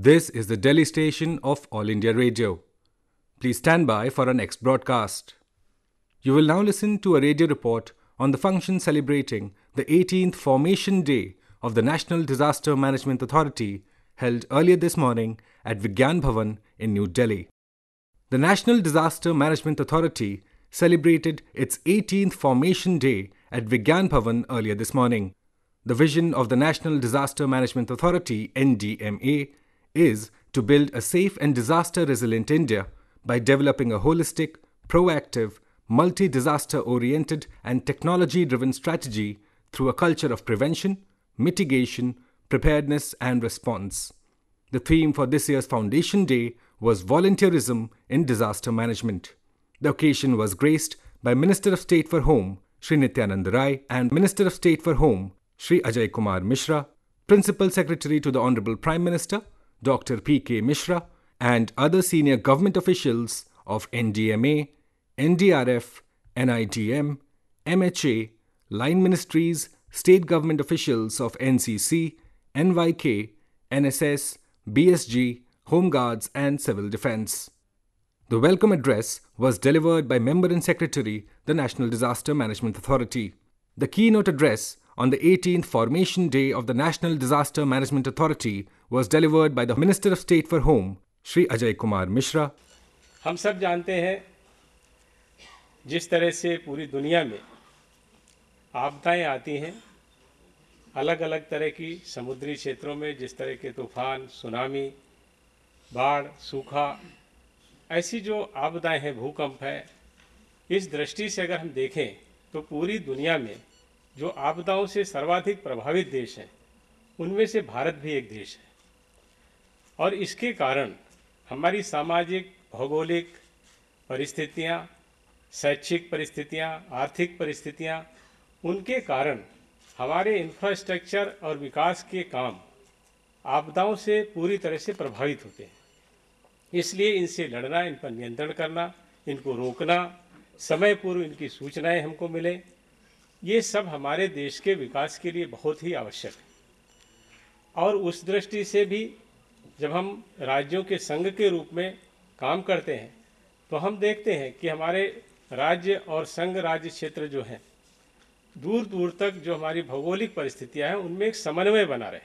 This is the Delhi station of All India Radio. Please stand by for our next broadcast. You will now listen to a radio report on the function celebrating the 18th Formation Day of the National Disaster Management Authority held earlier this morning at Vigyan Bhavan in New Delhi. The National Disaster Management Authority celebrated its 18th Formation Day at Vigyan Bhavan earlier this morning. The vision of the National Disaster Management Authority (NDMA) is to build a safe and disaster-resilient India by developing a holistic, proactive, multi-disaster oriented and technology-driven strategy through a culture of prevention, mitigation, preparedness and response. The theme for this year's Foundation Day was Volunteerism in Disaster Management. The occasion was graced by Minister of State for Home, Shri Nityanand Rai, and Minister of State for Home, Shri Ajay Kumar Mishra, Principal Secretary to the Honorable Prime Minister, Dr. P.K. Mishra, and other senior government officials of NDMA, NDRF, NITM, MHA, line ministries, state government officials of NCC, NYK, NSS, BSG, Home Guards, and Civil Defence. The welcome address was delivered by Member and Secretary, the National Disaster Management Authority. The keynote address on the 18th Formation Day of the National Disaster Management Authority was delivered by the Minister of State for Home, Shri Ajay Kumar Mishra. हम सब जानते हैं जिस तरह से पूरी दुनिया में आपदाएं आती हैं, अलग अलग तरह की समुद्री क्षेत्रों में जिस तरह के तूफान, सुनामी, बाढ़, सूखा, ऐसी जो आपदाएं हैं, भूकंप है, इस दृष्टि से अगर हम देखें तो पूरी दुनिया में जो आपदाओं से सर्वाधिक प्रभावित देश हैं, उनमें से भारत भी एक देश है। और इसके कारण हमारी सामाजिक, भौगोलिक परिस्थितियां, शैक्षिक परिस्थितियां, आर्थिक परिस्थितियां, उनके कारण हमारे इंफ्रास्ट्रक्चर और विकास के काम आपदाओं से पूरी तरह से प्रभावित होते हैं। इसलिए इनसे लड़ना, इन पर नियंत्रण करना, इनको रोकना, समय पूर्व इनकी सूचनाएं हमको मिले, ये सब हमारे देश के विकास के लिए बहुत ही आवश्यक है। और उस दृष्टि से भी जब हम राज्यों के संघ के रूप में काम करते हैं तो हम देखते हैं कि हमारे राज्य और संघ राज्य क्षेत्र जो हैं, दूर दूर तक जो हमारी भौगोलिक परिस्थितियां हैं, उनमें एक समन्वय बना रहे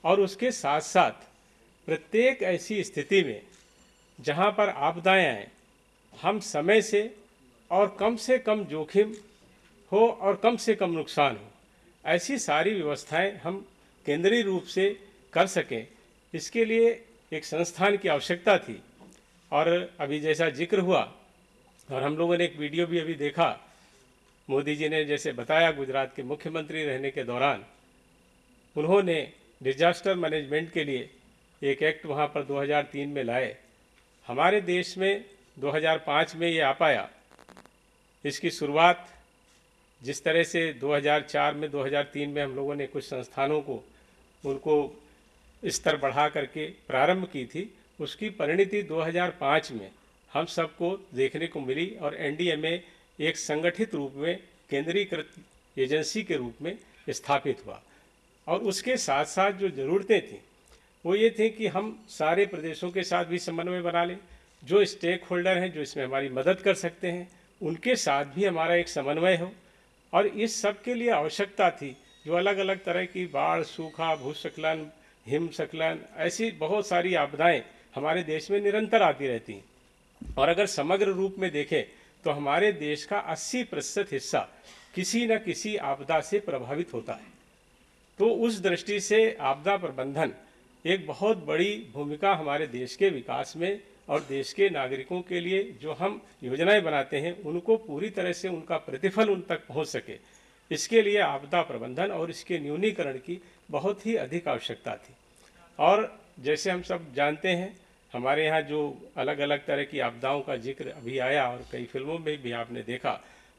और उसके साथ साथ प्रत्येक ऐसी स्थिति में जहां पर आपदाएं आएँ, हम समय से कम जोखिम हो और कम से कम नुकसान हो, ऐसी सारी व्यवस्थाएं हम केंद्रीय रूप से कर सकें, इसके लिए एक संस्थान की आवश्यकता थी। और अभी जैसा जिक्र हुआ और हम लोगों ने एक वीडियो भी अभी देखा, मोदी जी ने जैसे बताया, गुजरात के मुख्यमंत्री रहने के दौरान उन्होंने डिजास्टर मैनेजमेंट के लिए एक एक्ट वहाँ पर 2003 में लाए। हमारे देश में 2005 में ये आ पाया। इसकी शुरुआत जिस तरह से 2004 में, 2003 में हम लोगों ने कुछ संस्थानों को उनको स्तर बढ़ा करके प्रारंभ की थी, उसकी परिणति 2005 में हम सबको देखने को मिली और एनडीएमए एक संगठित रूप में केंद्रीकृत एजेंसी के रूप में स्थापित हुआ। और उसके साथ साथ जो ज़रूरतें थीं वो ये थी कि हम सारे प्रदेशों के साथ भी समन्वय बना लें, जो स्टेक होल्डर हैं, जो इसमें हमारी मदद कर सकते हैं, उनके साथ भी हमारा एक समन्वय हो। और इस सब के लिए आवश्यकता थी जो अलग अलग तरह की बाढ़, सूखा, भूस्खलन, हिमस्खलन, ऐसी बहुत सारी आपदाएं हमारे देश में निरंतर आती रहती हैं। और अगर समग्र रूप में देखें तो हमारे देश का 80% हिस्सा किसी न किसी आपदा से प्रभावित होता है। तो उस दृष्टि से आपदा प्रबंधन एक बहुत बड़ी भूमिका हमारे देश के विकास में और देश के नागरिकों के लिए जो हम योजनाएं बनाते हैं, उनको पूरी तरह से उनका प्रतिफल उन तक पहुंच सके, इसके लिए आपदा प्रबंधन और इसके न्यूनीकरण की बहुत ही अधिक आवश्यकता थी। और जैसे हम सब जानते हैं, हमारे यहाँ जो अलग अलग तरह की आपदाओं का जिक्र अभी आया और कई फिल्मों में भी आपने देखा,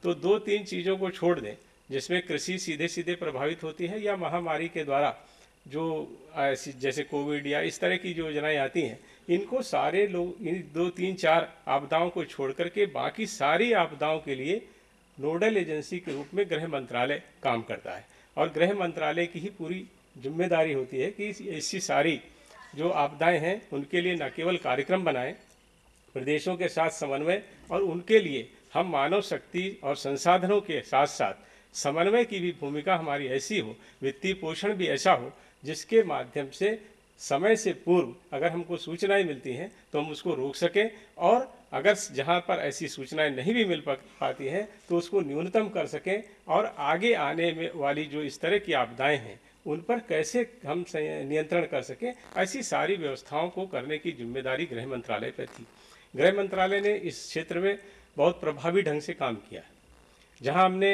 तो 2-3 चीज़ों को छोड़ दें जिसमें कृषि सीधे सीधे प्रभावित होती है या महामारी के द्वारा जो जैसे कोविड या इस तरह की जो योजनाएं आती हैं, इनको सारे लोग इन 2-3-4 आपदाओं को छोड़ करके बाकी सारी आपदाओं के लिए नोडल एजेंसी के रूप में गृह मंत्रालय काम करता है। और गृह मंत्रालय की ही पूरी जिम्मेदारी होती है कि ऐसी सारी जो आपदाएं हैं उनके लिए न केवल कार्यक्रम बनाएं, प्रदेशों के साथ समन्वय, और उनके लिए हम मानव शक्ति और संसाधनों के साथ साथ समन्वय की भी भूमिका हमारी ऐसी हो, वित्तीय पोषण भी ऐसा हो जिसके माध्यम से समय से पूर्व अगर हमको सूचनाएं मिलती हैं तो हम उसको रोक सकें, और अगर जहां पर ऐसी सूचनाएं नहीं भी मिल पाती हैं तो उसको न्यूनतम कर सकें, और आगे आने में वाली जो इस तरह की आपदाएं हैं उन पर कैसे हम नियंत्रण कर सकें, ऐसी सारी व्यवस्थाओं को करने की जिम्मेदारी गृह मंत्रालय पर थी। गृह मंत्रालय ने इस क्षेत्र में बहुत प्रभावी ढंग से काम किया। जहां हमने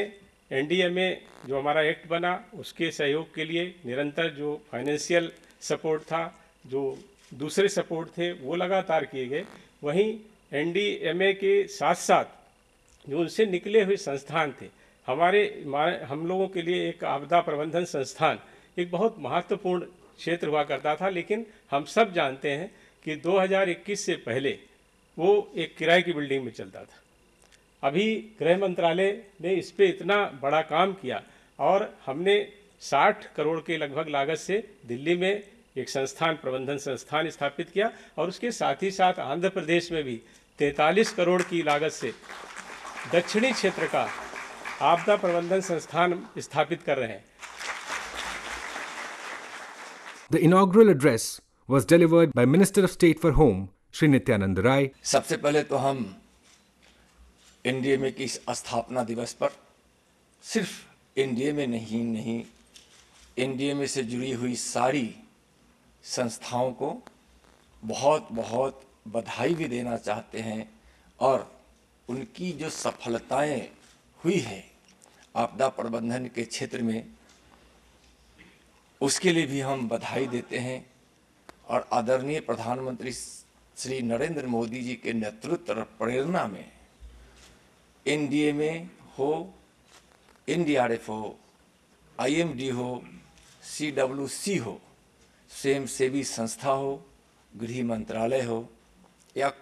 एनडीएमए जो हमारा एक्ट बना उसके सहयोग के लिए निरंतर जो फाइनेंशियल सपोर्ट था, जो दूसरे सपोर्ट थे वो लगातार किए गए। वहीं एनडीएमए के साथ साथ जो उनसे निकले हुए संस्थान थे, हम लोगों के लिए एक आपदा प्रबंधन संस्थान एक बहुत महत्वपूर्ण क्षेत्र हुआ करता था। लेकिन हम सब जानते हैं कि 2021 से पहले वो एक किराए की बिल्डिंग में चलता था। अभी गृह मंत्रालय ने इस पे इतना बड़ा काम किया और हमने 60 करोड़ के लगभग लागत से दिल्ली में एक प्रबंधन संस्थान स्थापित किया, और उसके साथ ही साथ आंध्र प्रदेश में भी 43 करोड़ की लागत से दक्षिणी क्षेत्र का आपदा प्रबंधन संस्थान स्थापित कर रहे हैं। The inaugural address was delivered by Minister of State for Home, Shri Nityanand Rai. सबसे पहले तो हम एनडीएमए की इस स्थापना दिवस पर सिर्फ एनडीएमए नहीं एनडीएमए से जुड़ी हुई सारी संस्थाओं को बहुत बहुत बधाई भी देना चाहते हैं, और उनकी जो सफलताएं हुई है आपदा प्रबंधन के क्षेत्र में उसके लिए भी हम बधाई देते हैं। और आदरणीय प्रधानमंत्री श्री नरेंद्र मोदी जी के नेतृत्व और प्रेरणा में एनडीएमए हो, एनडीआरएफ हो, आईएमडी हो, सीडब्ल्यूसी हो, स्वयंसेवी संस्था हो, गृह मंत्रालय हो या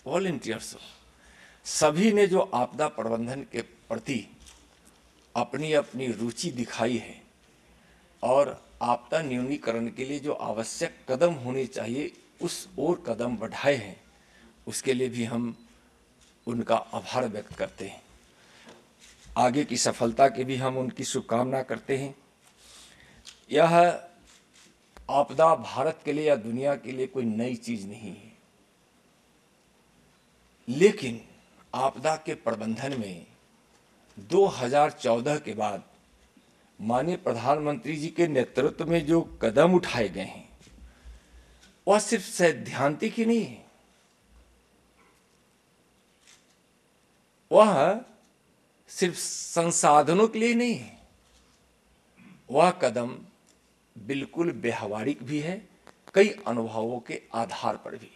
वॉलंटियर्स हो, सभी ने जो आपदा प्रबंधन के प्रति अपनी अपनी रुचि दिखाई है और आपदा न्यूनीकरण के लिए जो आवश्यक कदम होने चाहिए उस ओर कदम बढ़ाए हैं, उसके लिए भी हम उनका आभार व्यक्त करते हैं। आगे की सफलता की भी हम उनकी शुभकामना करते हैं। यह आपदा भारत के लिए या दुनिया के लिए कोई नई चीज नहीं है, लेकिन आपदा के प्रबंधन में 2014 के बाद माननीय प्रधानमंत्री जी के नेतृत्व में जो कदम उठाए गए हैं वह सिर्फ सैद्धांतिक ही नहीं है, वह सिर्फ संसाधनों के लिए नहीं है, वह कदम बिल्कुल व्यवहारिक भी है, कई अनुभवों के आधार पर भी।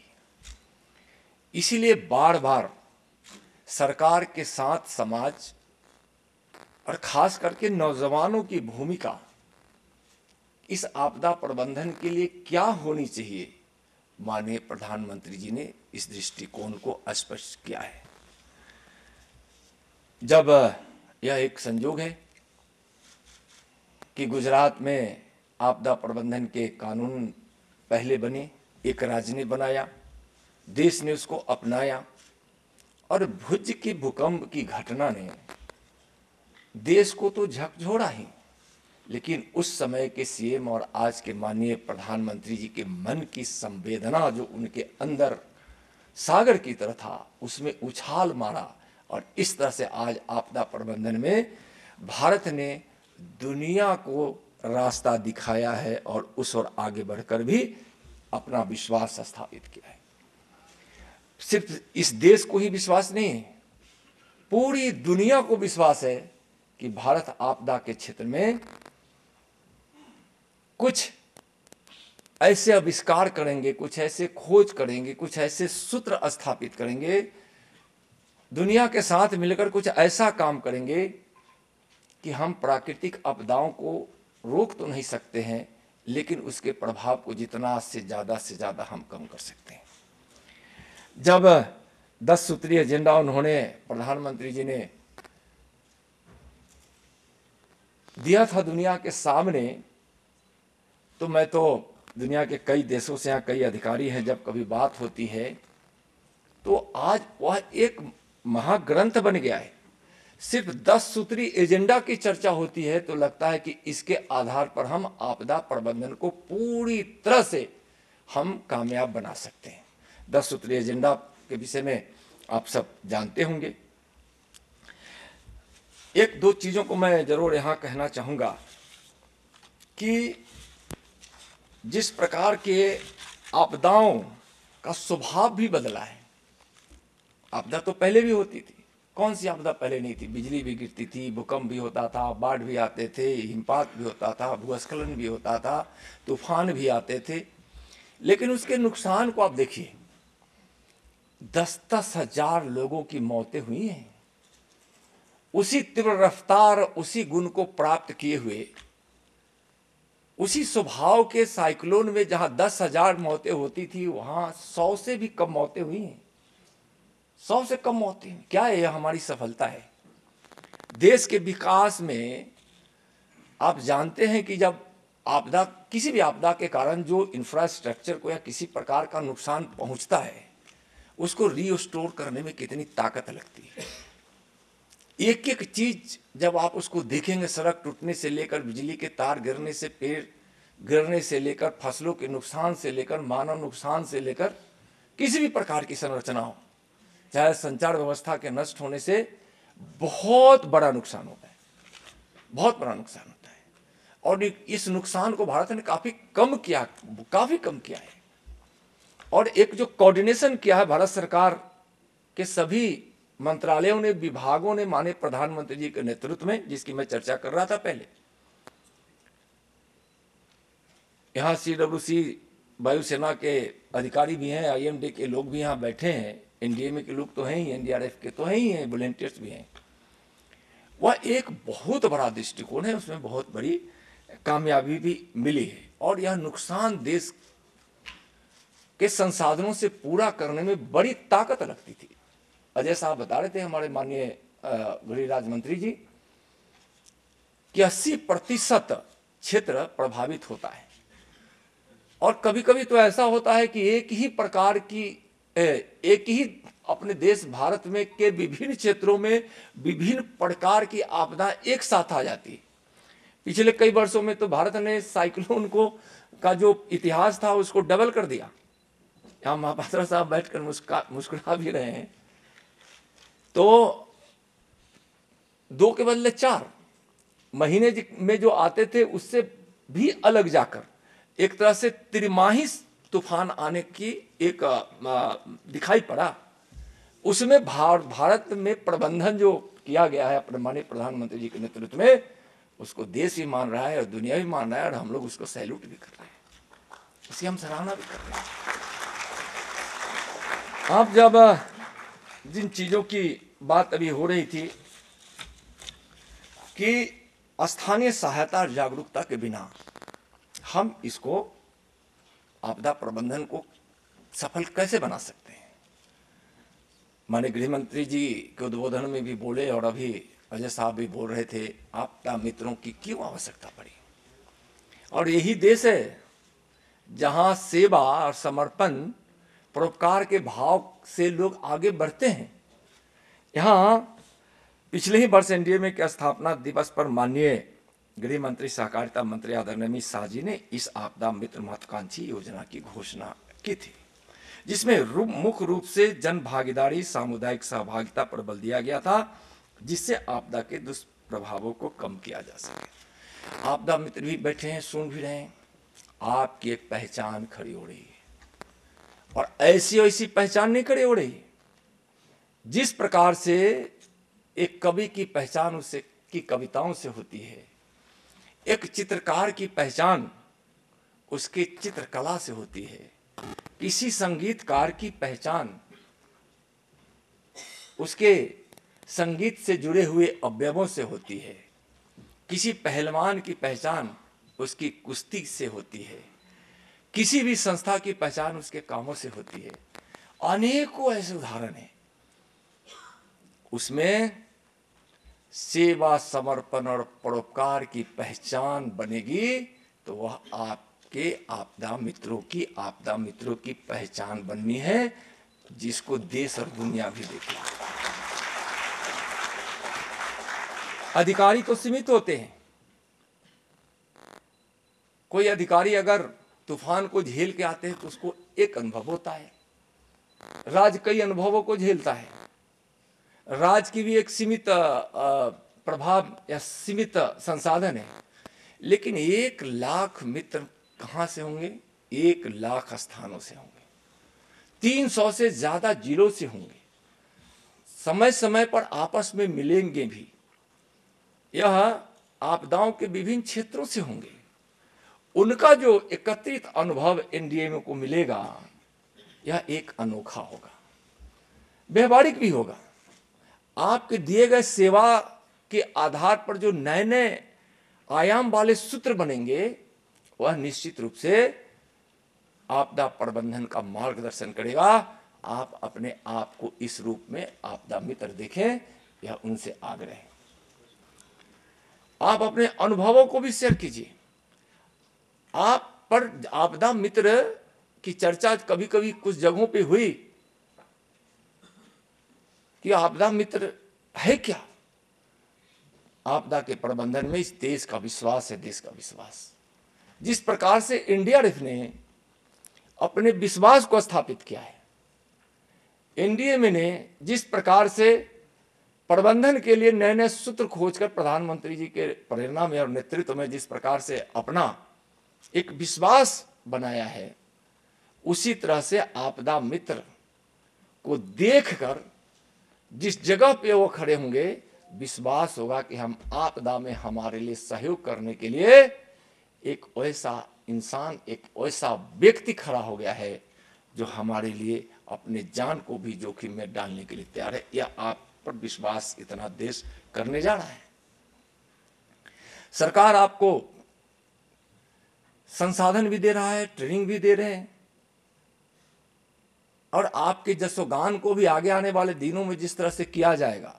इसीलिए बार बार सरकार के साथ समाज और खास करके नौजवानों की भूमिका इस आपदा प्रबंधन के लिए क्या होनी चाहिए, माननीय प्रधानमंत्री जी ने इस दृष्टिकोण को स्पष्ट किया है। जब यह एक संयोग है कि गुजरात में आपदा प्रबंधन के कानून पहले बने, एक राज्य ने बनाया, देश ने उसको अपनाया, और भुज के भूकंप की घटना ने देश को तो झकझोरा ही, लेकिन उस समय के सीएम और आज के माननीय प्रधानमंत्री जी के मन की संवेदना जो उनके अंदर सागर की तरह था उसमें उछाल मारा, और इस तरह से आज आपदा प्रबंधन में भारत ने दुनिया को रास्ता दिखाया है और उस ओर आगे बढ़कर भी अपना विश्वास स्थापित किया है। सिर्फ इस देश को ही विश्वास नहीं है, पूरी दुनिया को विश्वास है कि भारत आपदा के क्षेत्र में कुछ ऐसे आविष्कार करेंगे, कुछ ऐसे खोज करेंगे, कुछ ऐसे सूत्र स्थापित करेंगे, दुनिया के साथ मिलकर कुछ ऐसा काम करेंगे कि हम प्राकृतिक आपदाओं को रोक तो नहीं सकते हैं, लेकिन उसके प्रभाव को जितना से ज्यादा हम कम कर सकते हैं। जब 10 सूत्रीय एजेंडा उन्होंने प्रधानमंत्री जी ने दिया था दुनिया के सामने, तो मैं तो दुनिया के कई देशों से यहाँ कई अधिकारी हैं, जब कभी बात होती है तो आज वह एक महाग्रंथ बन गया है। सिर्फ 10 सूत्री एजेंडा की चर्चा होती है तो लगता है कि इसके आधार पर हम आपदा प्रबंधन को पूरी तरह से हम कामयाब बना सकते हैं। 10 सूत्री एजेंडा के विषय में आप सब जानते होंगे। एक दो चीजों को मैं जरूर यहां कहना चाहूंगा कि जिस प्रकार के आपदाओं का स्वभाव भी बदला है। आपदा तो पहले भी होती थी, कौन सी आपदा पहले नहीं थी? बिजली भी गिरती थी, भूकंप भी होता था, बाढ़ भी आते थे, हिमपात भी होता था, भूस्खलन भी होता था, तूफान भी आते थे। लेकिन उसके नुकसान को आप देखिए, 10-10 हजार लोगों की मौतें हुई हैं। उसी तीव्र रफ्तार, उसी गुण को प्राप्त किए हुए, उसी स्वभाव के साइक्लोन में जहां 10,000 मौतें होती थी, वहां 100 से भी कम मौतें हुई हैं। 100 से कम मौतें। क्या है? यह हमारी सफलता है। देश के विकास में आप जानते हैं कि जब आपदा, किसी भी आपदा के कारण जो इंफ्रास्ट्रक्चर को या किसी प्रकार का नुकसान पहुंचता है, उसको रीस्टोर करने में कितनी ताकत लगती है। एक एक चीज जब आप उसको देखेंगे, सड़क टूटने से लेकर बिजली के तार गिरने से, पेड़ गिरने से लेकर, फसलों के नुकसान से लेकर, मानव नुकसान से लेकर, किसी भी प्रकार की संरचना हो, चाहे संचार व्यवस्था के नष्ट होने से बहुत बड़ा नुकसान होता है, बहुत बड़ा नुकसान होता है। और इस नुकसान को भारत ने काफी कम किया है। और एक जो कोऑर्डिनेशन किया है भारत सरकार के सभी मंत्रालयों ने, विभागों ने, माननीय प्रधानमंत्री जी के नेतृत्व में, जिसकी मैं चर्चा कर रहा था पहले। यहां CWC वायुसेना के अधिकारी भी हैं, IMD के लोग भी यहां बैठे हैं, NDMA के लोग तो हैं ही, NDRF के तो हैं ही हैं, वॉलंटियर्स भी हैं। वह एक बहुत बड़ा दृष्टिकोण है, उसमें बहुत बड़ी कामयाबी भी मिली है। और यह नुकसान देश के संसाधनों से पूरा करने में बड़ी ताकत लगती थी। अजय साहब बता रहे थे, हमारे माननीय गृह राज्य मंत्री जी, कि 80% क्षेत्र प्रभावित होता है। और कभी कभी तो ऐसा होता है कि एक ही अपने देश भारत में के विभिन्न क्षेत्रों में विभिन्न प्रकार की आपदा एक साथ आ जाती है। पिछले कई वर्षों में तो भारत ने साइक्लोन का जो इतिहास था उसको डबल कर दिया। यहाँ महापात्रा साहब बैठकर मुस्कुरा भी रहे हैं। तो 2 के बदले 4 महीने में जो आते थे, उससे भी अलग जाकर एक तरह से त्रिमाही तूफान आने की एक दिखाई पड़ा। उसमें भारत में प्रबंधन जो किया गया है अपने माननीय प्रधानमंत्री जी के नेतृत्व में, उसको देश भी मान रहा है और दुनिया भी मान रहा है, और हम लोग उसको सैल्यूट भी कर रहे हैं, उसकी हम सराहना भी कर रहे हैं। आप जब जिन चीजों की बात अभी हो रही थी कि स्थानीय सहायता और जागरूकता के बिना हम इसको, आपदा प्रबंधन को सफल कैसे बना सकते हैं। माननीय गृह मंत्री जी के उद्बोधन में भी बोले, और अभी अजय साहब भी बोल रहे थे, आपदा मित्रों की क्यों आवश्यकता पड़ी। और यही देश है जहां सेवा और समर्पण, परोपकार के भाव से लोग आगे बढ़ते हैं। यहाँ पिछले ही वर्ष NDMA के स्थापना दिवस पर माननीय गृह मंत्री, सहकारिता मंत्री आदरणीय अमित शाह जी ने इस आपदा मित्र महत्वाकांक्षी योजना की घोषणा की थी, जिसमें मुख्य रूप से जन भागीदारी, सामुदायिक सहभागिता पर बल दिया गया था, जिससे आपदा के दुष्प्रभावों को कम किया जा सके। आपदा मित्र भी बैठे हैं, सुन भी रहे हैं। आपकी एक पहचान खड़ी हो रही है, और ऐसी पहचान नहीं खड़ी हो रही। जिस प्रकार से एक कवि की पहचान उससे की कविताओं से होती है, एक चित्रकार की पहचान उसके चित्रकला से होती है, किसी संगीतकार की पहचान उसके संगीत से जुड़े हुए अवयवों से होती है, किसी पहलवान की पहचान उसकी कुश्ती से होती है, किसी भी संस्था की पहचान उसके कामों से होती है। अनेकों ऐसे उदाहरण हैं। उसमें सेवा, समर्पण और परोपकार की पहचान बनेगी तो वह कि आपदा मित्रों की पहचान बननी है, जिसको देश और दुनिया भी देखे। अधिकारी तो सीमित होते हैं। कोई अधिकारी अगर तूफान को झेल के आते हैं तो उसको एक अनुभव होता है, राज कई अनुभवों को झेलता है। राज की भी एक सीमित प्रभाव या सीमित संसाधन है, लेकिन 1,00,000 मित्र कहां से होंगे? 1,00,000 स्थानों से होंगे, 300 से ज्यादा जिलों से होंगे, समय समय पर आपस में मिलेंगे भी। यह आपदाओं के विभिन्न क्षेत्रों से होंगे। उनका जो एकत्रित अनुभव एनडीएमए को मिलेगा, यह एक अनोखा होगा, व्यवहारिक भी होगा। आपके दिए गए सेवा के आधार पर जो नए नए आयाम वाले सूत्र बनेंगे, वह निश्चित रूप से आपदा प्रबंधन का मार्गदर्शन करेगा। आप अपने आप को इस रूप में आपदा मित्र देखें, यह उनसे आग्रह है। आप अपने अनुभवों को भी शेयर कीजिए। आप पर आपदा मित्र की चर्चा कभी कभी कुछ जगहों पे हुई कि आपदा मित्र है क्या? आपदा के प्रबंधन में इस देश का विश्वास है, देश का विश्वास। जिस प्रकार से एनडीआरएफ ने अपने विश्वास को स्थापित किया है, एनडीएमए ने जिस प्रकार से प्रबंधन के लिए नए नए सूत्र खोजकर प्रधानमंत्री जी के प्रेरणा में और नेतृत्व में जिस प्रकार से अपना एक विश्वास बनाया है, उसी तरह से आपदा मित्र को देखकर जिस जगह पे वो खड़े होंगे, विश्वास होगा कि हम आपदा में हमारे लिए सहयोग करने के लिए एक ऐसा इंसान, एक ऐसा व्यक्ति खड़ा हो गया है जो हमारे लिए अपने जान को भी जोखिम में डालने के लिए तैयार है। यह आप पर विश्वास इतना देश करने जा रहा है। सरकार आपको संसाधन भी दे रहा है, ट्रेनिंग भी दे रहे हैं, और आपके जसोगान को भी आगे आने वाले दिनों में जिस तरह से किया जाएगा,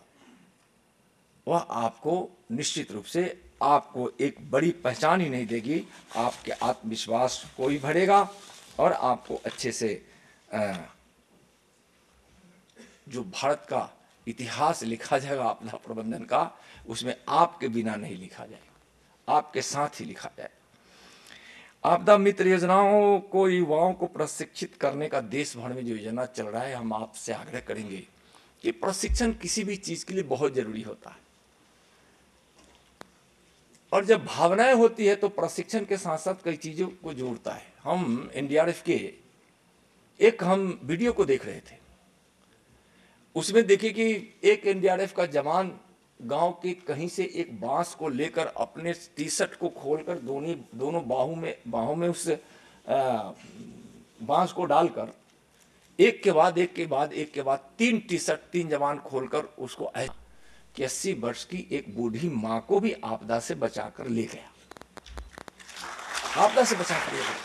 वह आपको निश्चित रूप से आपको एक बड़ी पहचान ही नहीं देगी, आपके आत्मविश्वास को भी बढ़ेगा और आपको अच्छे से जो भारत का इतिहास लिखा जाएगा आपदा प्रबंधन का, उसमें आपके बिना नहीं लिखा जाएगा, आपके साथ ही लिखा जाएगा। आपदा मित्र योजनाओं को युवाओं को प्रशिक्षित करने का देश भर में जो योजना चल रहा है, हम आपसे आग्रह करेंगे कि प्रशिक्षण किसी भी चीज के लिए बहुत जरूरी होता है, और जब भावनाएं होती है तो प्रशिक्षण के साथ साथ कई चीजों को जोड़ता है। हम एनडीआरएफ के एक हम वीडियो को देख रहे थे, उसमें देखिए कि एक एनडीआरएफ का जवान गांव के कहीं से एक बांस को लेकर अपने टी शर्ट को खोलकर दोनों बाहों में उस बांस को डालकर एक के बाद 3 टी शर्ट 3 जवान खोलकर उसको कि 80 वर्ष की एक बूढ़ी मां को भी आपदा से बचाकर ले गया, आपदा से बचाकर ले गया।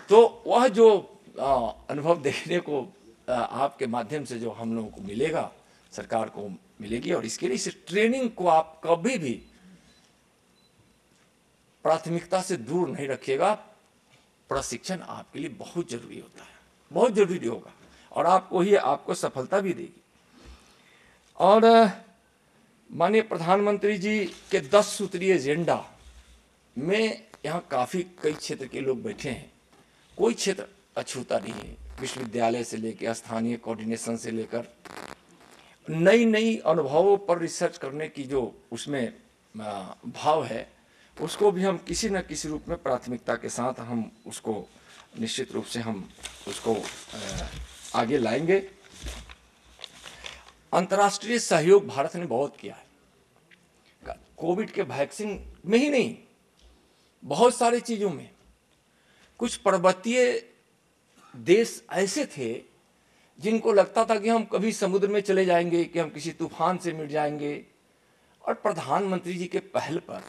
तो वह जो अनुभव देखने को आपके माध्यम से जो हम लोगों को मिलेगा, सरकार को मिलेगी, और इसके लिए इस ट्रेनिंग को आप कभी भी प्राथमिकता से दूर नहीं रखिएगा। प्रशिक्षण आपके लिए बहुत जरूरी होता है, बहुत जरूरी होगा, और आपको सफलता भी देगी। और माननीय प्रधानमंत्री जी के 10 सूत्रीय एजेंडा में यहाँ कई क्षेत्र के लोग बैठे हैं, कोई क्षेत्र अछूता नहीं है। विश्वविद्यालय से लेकर स्थानीय कोऑर्डिनेशन से लेकर नई अनुभवों पर रिसर्च करने की जो उसमें भाव है, उसको भी हम किसी न किसी रूप में प्राथमिकता के साथ हम उसको निश्चित रूप से हम उसको आगे लाएंगे। अंतर्राष्ट्रीय सहयोग भारत ने बहुत किया है, कोविड के वैक्सीन में ही नहीं, बहुत सारी चीजों में। कुछ पर्वतीय देश ऐसे थे जिनको लगता था कि हम कभी समुद्र में चले जाएंगे, कि हम किसी तूफान से मिट जाएंगे, और प्रधानमंत्री जी के पहल पर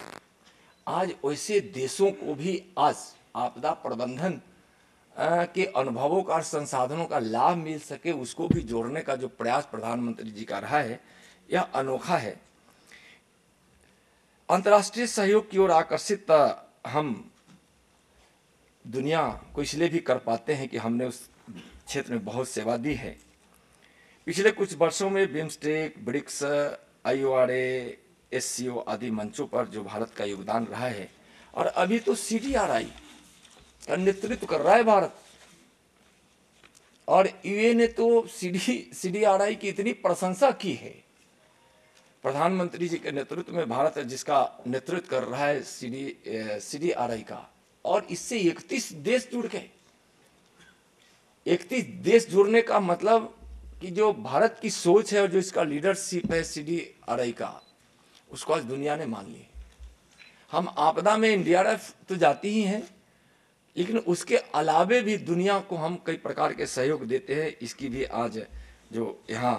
आज वैसे देशों को भी आज आपदा प्रबंधन के अनुभवों का और संसाधनों का लाभ मिल सके, उसको भी जोड़ने का जो प्रयास प्रधानमंत्री जी का रहा है, यह अनोखा है। अंतर्राष्ट्रीय सहयोग की ओर आकर्षित हम दुनिया को इसलिए भी कर पाते हैं कि हमने उस क्षेत्र में बहुत सेवा दी है। पिछले कुछ वर्षों में बिम्स्टेक, ब्रिक्स, IORA, SCO आदि मंचों पर जो भारत का योगदान रहा है, और अभी तो CDRI का नेतृत्व कर रहा है भारत, और यूए ने तो CDRI की इतनी प्रशंसा की है। प्रधानमंत्री जी के नेतृत्व में भारत जिसका नेतृत्व कर रहा है CDRI का, और इससे 31 देश जुड़ गए। 31 देश जुड़ने का मतलब कि जो भारत की सोच है और जो इसका लीडरशिप है CDRI का, उसको आज दुनिया ने मान लिया। हम आपदा में NDRF तो जाती ही हैं, लेकिन उसके अलावे भी दुनिया को हम कई प्रकार के सहयोग देते हैं। इसकी भी आज जो यहाँ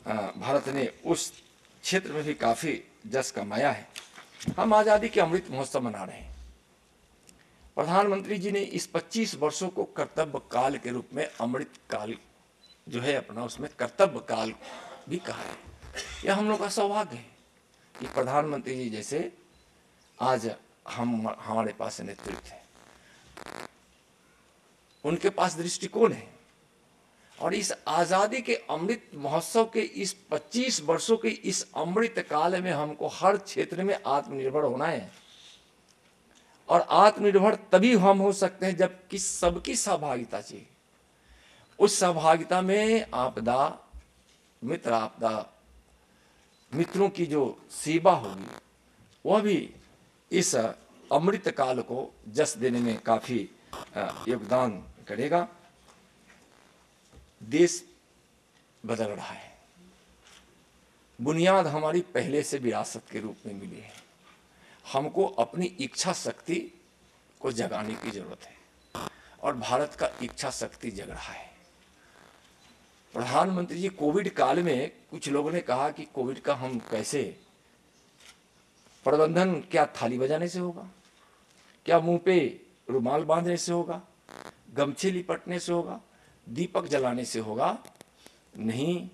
भारत ने उस क्षेत्र में भी काफ़ी जस कमाया है। हम आज़ादी के अमृत महोत्सव मना रहे हैं। प्रधानमंत्री जी ने इस 25 वर्षों को कर्तव्य काल के रूप में अमृत काल जो है अपना, उसमें कर्तव्य काल भी कहा है। यह हम लोग का सौभाग्य है कि प्रधानमंत्री जी जैसे आज हमारे पास नेतृत्व है, उनके पास दृष्टिकोण है। और इस आज़ादी के अमृत महोत्सव के इस 25 वर्षों के इस अमृत काल में हमको हर क्षेत्र में आत्मनिर्भर होना है। और आत्मनिर्भर तभी हम हो सकते हैं जब कि सबकी सहभागिता चाहिए। उस सहभागिता में आपदा मित्रों की जो सेवा होगी, वह भी इस अमृत काल को जस देने में काफ़ी योगदान करेगा। देश बदल रहा है, बुनियाद हमारी पहले से विरासत के रूप में मिली है। हमको अपनी इच्छा शक्ति को जगाने की जरूरत है, और भारत का इच्छा शक्ति जग रहा है। प्रधानमंत्री जी कोविड काल में कुछ लोगों ने कहा कि कोविड का हम कैसे प्रबंधन, क्या थाली बजाने से होगा, क्या मुंह पे रुमाल बांधने से होगा, गमछे लिपटने से होगा, दीपक जलाने से होगा? नहीं,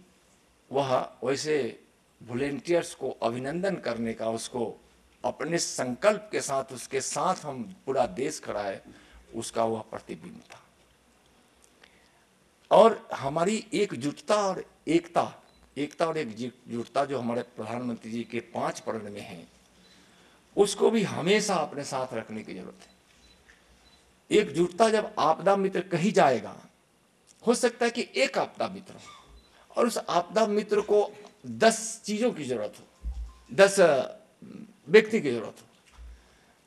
वह वैसे वॉलेंटियर्स को अभिनंदन करने का, उसको अपने संकल्प के साथ उसके साथ हम पूरा देश खड़ा है, उसका वह प्रतिबिंब था। और हमारी एकजुटता और एकता और एकजुटता जो हमारे प्रधानमंत्री जी के 5 प्रण में है, उसको भी हमेशा अपने साथ रखने की जरूरत है। एकजुटता जब आपदा मित्र कही जाएगा, हो सकता है कि एक आपदा मित्र हो और उस आपदा मित्र को 10 चीजों की जरूरत हो, 10 व्यक्ति की जरूरत हो,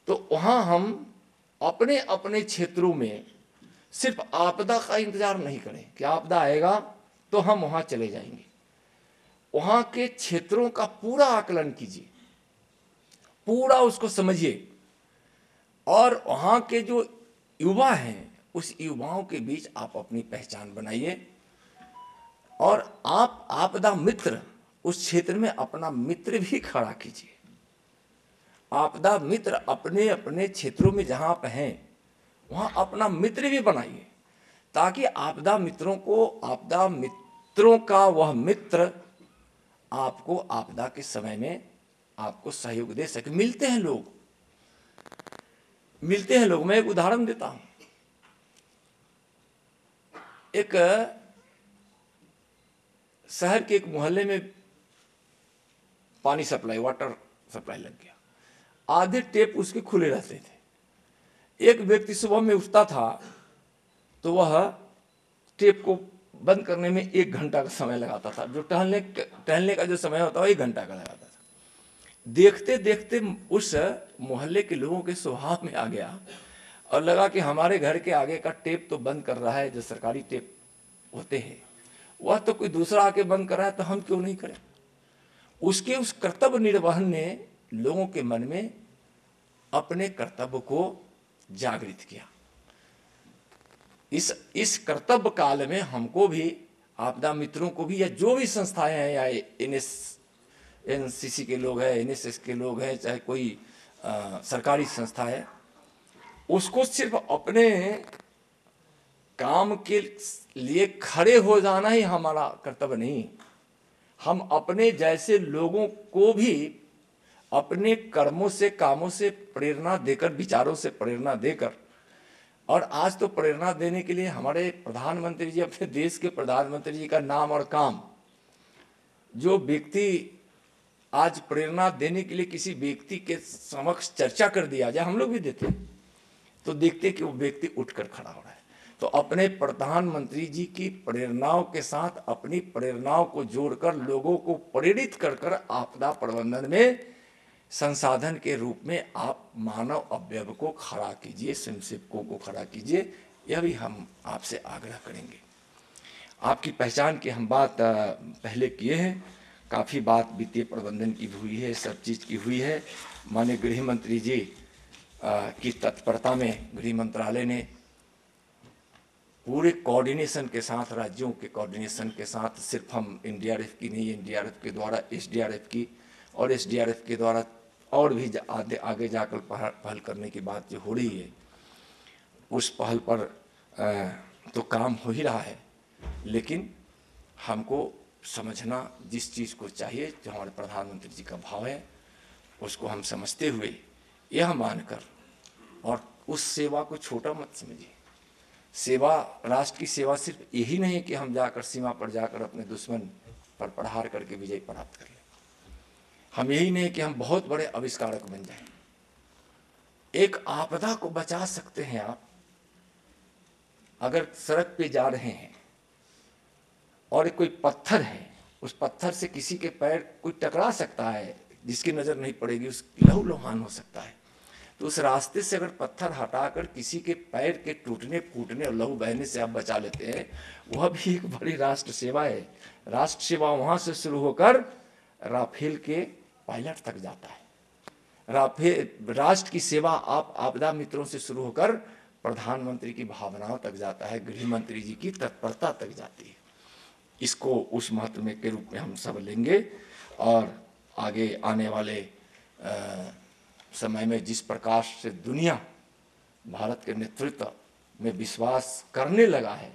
तो वहां हम अपने अपने क्षेत्रों में सिर्फ आपदा का इंतजार नहीं करें कि आपदा आएगा तो हम वहां चले जाएंगे। वहां के क्षेत्रों का पूरा आकलन कीजिए, पूरा उसको समझिए, और वहां के जो युवा हैं, उस युवाओं के बीच आप अपनी पहचान बनाइए, और आप आपदा मित्र उस क्षेत्र में अपना मित्र भी खड़ा कीजिए। आपदा मित्र अपने अपने क्षेत्रों में जहां आप हैं, वहां अपना मित्र भी बनाइए, ताकि आपदा मित्रों का वह मित्र आपको आपदा के समय में आपको सहयोग दे सके। मिलते हैं लोग। मैं एक उदाहरण देता हूं। एक शहर के एक मोहल्ले में पानी सप्लाई, वाटर सप्लाई लग गया। आधे टेप उसके खुले रहते थे। एक व्यक्ति सुबह में उठता था तो वह टेप को बंद करने में 1 घंटा का समय लगाता था। जो टहलने का जो समय होता है 1 घंटा का लगाता था। देखते देखते उस मोहल्ले के लोगों के स्वभाव में आ गया और लगा कि हमारे घर के आगे का टेप तो बंद कर रहा है, जो सरकारी टेप होते हैं, वह तो कोई दूसरा आके बंद कर रहा है, तो हम क्यों नहीं करें। उसके उस कर्तव्य निर्वहन ने लोगों के मन में अपने कर्तव्य को जागृत किया। इस कर्तव्य काल में हमको भी, आपदा मित्रों को भी, या जो भी संस्थाएं हैं, या एनसीसी के लोग हैं, एनएसएस के लोग हैं, चाहे कोई सरकारी संस्था है, उसको सिर्फ अपने काम के लिए खड़े हो जाना ही हमारा कर्तव्य नहीं, हम अपने जैसे लोगों को भी अपने कर्मों से, कामों से प्रेरणा देकर, विचारों से प्रेरणा देकर, और आज तो प्रेरणा देने के लिए हमारे प्रधानमंत्री जी, अपने देश के प्रधानमंत्री जी का नाम और काम, जो व्यक्ति आज प्रेरणा देने के लिए किसी व्यक्ति के समक्ष चर्चा कर दिया जाए, हम लोग भी देते हैं, तो देखते कि वो व्यक्ति उठकर खड़ा हो रहा है। तो अपने प्रधानमंत्री जी की प्रेरणाओं के साथ अपनी प्रेरणाओं को जोड़कर लोगों को प्रेरित कर कर आपदा प्रबंधन में संसाधन के रूप में आप मानव अवयव को खड़ा कीजिए, स्वयंसेवकों को खड़ा कीजिए, यह भी हम आपसे आग्रह करेंगे। आपकी पहचान की हम बात पहले किए हैं, काफ़ी बात वित्तीय प्रबंधन की हुई है, सब चीज़ की हुई है। माननीय गृह मंत्री जी की तत्परता में गृह मंत्रालय ने पूरे कोऑर्डिनेशन के साथ, राज्यों के कोऑर्डिनेशन के साथ, सिर्फ हम एनडीआरएफ की नहीं, एनडीआरएफ के द्वारा एसडीआरएफ की, और एसडीआरएफ के द्वारा और भी आगे जाकर पहल करने की बात जो हो रही है, उस पहल पर तो काम हो ही रहा है, लेकिन हमको समझना जिस चीज़ को चाहिए, जो हमारे प्रधानमंत्री जी का भाव है, उसको हम समझते हुए यह मानकर, और उस सेवा को छोटा मत समझिए। सेवा, राष्ट्र की सेवा सिर्फ यही नहीं कि हम जाकर सीमा पर जाकर अपने दुश्मन पर प्रहार करके विजय प्राप्त कर लें। हम यही नहीं कि हम बहुत बड़े आविष्कारक बन जाएं। एक आपदा को बचा सकते हैं आप। अगर सड़क पे जा रहे हैं और कोई पत्थर है, उस पत्थर से किसी के पैर कोई टकरा सकता है, जिसकी नज़र नहीं पड़ेगी, उसकी लहू लुहान हो सकता है। तो उस रास्ते से अगर पत्थर हटाकर किसी के पैर के टूटने, फूटने और लहू बहने से आप बचा लेते हैं, वह भी एक बड़ी राष्ट्र सेवा है। राष्ट्र सेवा वहाँ से शुरू होकर राफेल के पायलट तक जाता है। राष्ट्र की सेवा आप आपदा मित्रों से शुरू होकर प्रधानमंत्री की भावनाओं तक जाता है, गृह मंत्री जी की तत्परता तक जाती है। इसको उस महत्व में के रूप में हम सब लेंगे, और आगे आने वाले समय में जिस प्रकार से दुनिया भारत के नेतृत्व में विश्वास करने लगा है,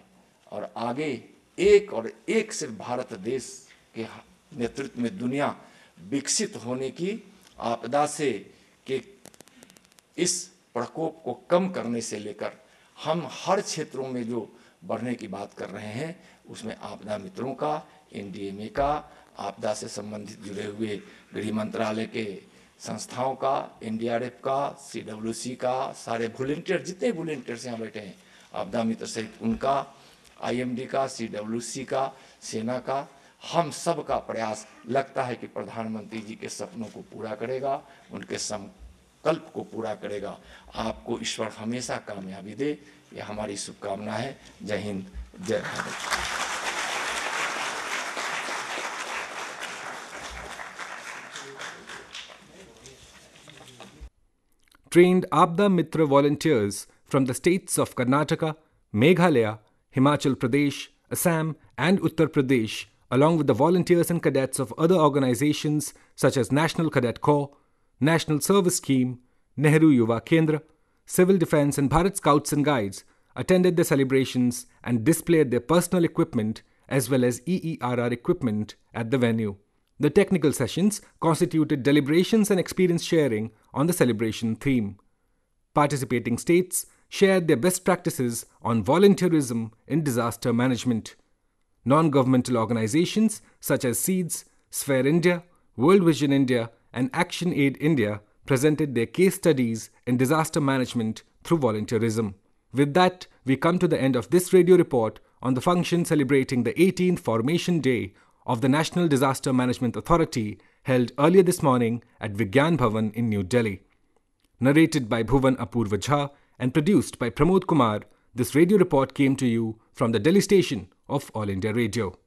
और आगे एक और एक सिर्फ भारत देश के नेतृत्व में दुनिया विकसित होने की, आपदा से के इस प्रकोप को कम करने से लेकर हम हर क्षेत्रों में जो बढ़ने की बात कर रहे हैं, उसमें आपदा मित्रों का, एनडीएमए का, आपदा से संबंधित जुड़े हुए गृह मंत्रालय के संस्थाओं का, एनडीआरएफ का, सीडब्ल्यूसी का, सारे वॉलंटियर, जितने वॉलंटियर्स यहाँ बैठे हैं, आपदा मित्र सहित उनका, आईएमडी का, सीडब्ल्यूसी का, सेना का, हम सब का प्रयास लगता है कि प्रधानमंत्री जी के सपनों को पूरा करेगा, उनके संकल्प को पूरा करेगा। आपको ईश्वर हमेशा कामयाबी दे, यह हमारी शुभकामना है। जय हिंद, जय Bharat. Trained Abda Mitra volunteers from the states of Karnataka, Meghalaya, Himachal Pradesh, Assam and Uttar Pradesh, along with the volunteers and cadets of other organizations such as National Cadet Corps, National Service Scheme, Nehru Yuva Kendra, Civil Defence and Bharat Scouts and Guides, attended the celebrations and displayed their personal equipment as well as EERR equipment at the venue. The technical sessions constituted deliberations and experience sharing on the celebration theme. Participating states shared their best practices on volunteerism in disaster management. Non-governmental organizations such as SEEDS, Sphere India, World Vision India and Action Aid India presented their case studies in disaster management through volunteerism. With that, we come to the end of this radio report on the function celebrating the 18th Formation Day of the National Disaster Management Authority held earlier this morning at Vigyan Bhavan in New Delhi. Narrated by Bhuvan Apurva Jha and produced by Pramod Kumar, this radio report came to you from the Delhi station of All India Radio.